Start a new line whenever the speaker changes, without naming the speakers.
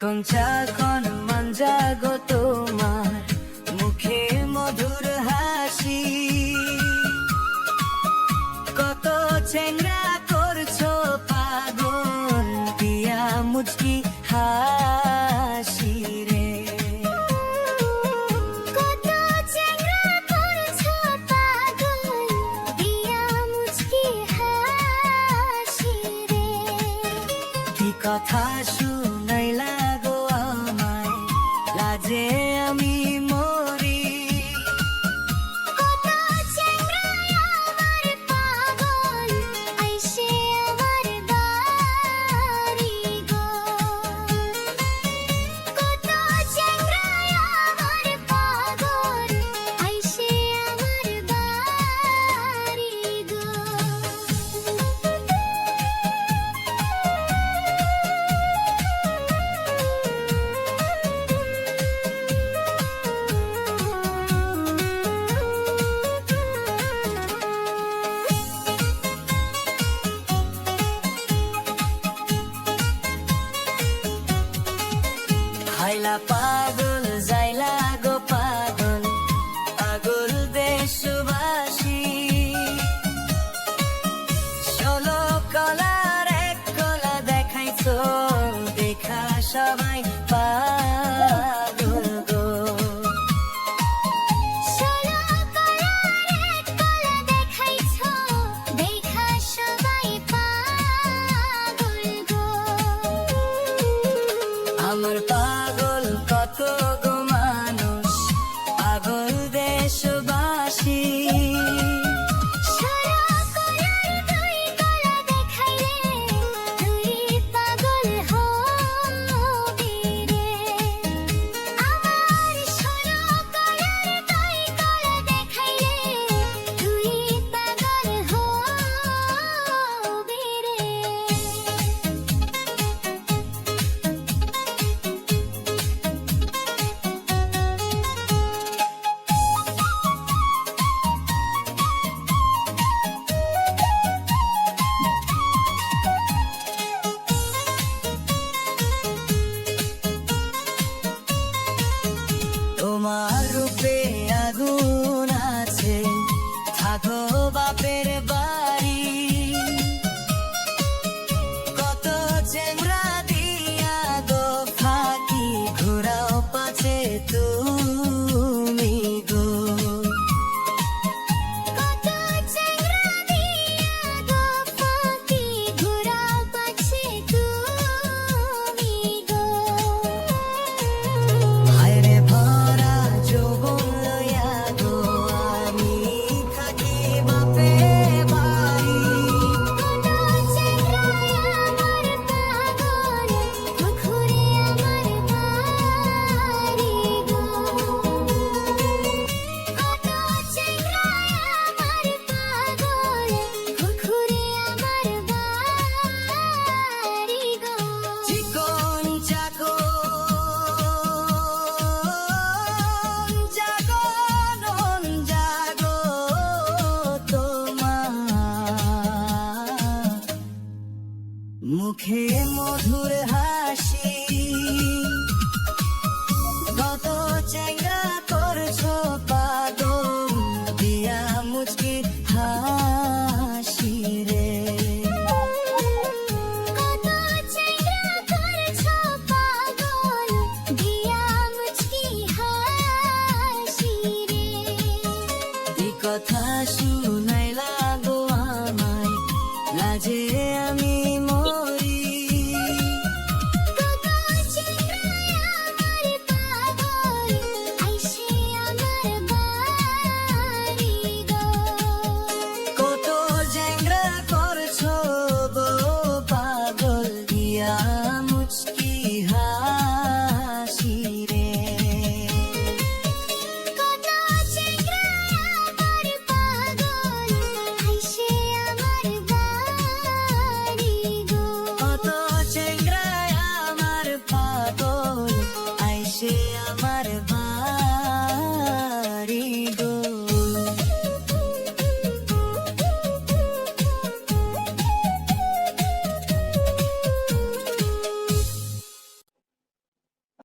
কোনচা কোন মঞ্জা গো তোমার মুখে মধুর হাসি, কত চেংরা করছো পাগল দিয়া মুচকি হাসি রে।
কত চেংরা করছো পাগল দিয়া মুচকি হাসি রে।
কি কথা শুনাইলা গো আমায়, লাজে আমি মরি।
কত চেংরা আমার পাগল আইসে আমার বাড়ি গো। কত চেংরা আমার পাগল আইসে আমার বাড়ি গো।
হাইলা পাগল যাইলা গো পাগল, পাগল দেশবাসী। ষোলো কলার এক কলা দেখাইছো, দেখা সবাই পাগল গো।
ষোলো কলার এক কলা দেখাইছো, দেখা সবাই পাগল গো।
আমার পাগল কত গো মানুষ, পাগল দেশবাসী।
ষোলো কলার দুই কলা দেখাইলে তুই পাগল হবি রে। আমার ষোলো কলার দুই কলা দেখাইলে তুই পাগল হবি রে।
তোমার রূপে আগুন আছে, থাকো বাপের বাড়ি। কত চেংরা দিয়া গো ফাঁকি, ঘোরাও পাছে তুমি গো।
কত চেংরা দিয়া গো ফাঁকি, ঘোরাও পাছে তুমি গো।
হায়রে ভরা যৌবন লইয়া গো আমি থাকি বাপের বাড়ি।
কত চেংরা আমার পাগল, ঘুরে আমার বাড়ি গো। কত চেংরা আমার পাগল, ঘুরে আমার বাড়ি গো।
চিকন জাগরণ জাগো তোমার মুখে মধুর হাসি, কত চেঙ্গা করছো পাগল দিয়া মুচকি হাসি রে।
কত চেংরা করছো পাগল দিয়া মুচকি হাসি রে।
এই কথা শুনাইলা গো আমায়, লাজে আমি মরি।
কত চেংরা আমার পাগল আইসে আমার বাড়ি গো।
কত জ্যাংরা করছো গো পাগল দিয়া মুচকি হাসি রে।
কত চেংরা আমার পাগল আইসে আমার বাড়ি গো।
কত জ্যাংরা আমার পাগল আইসে আমার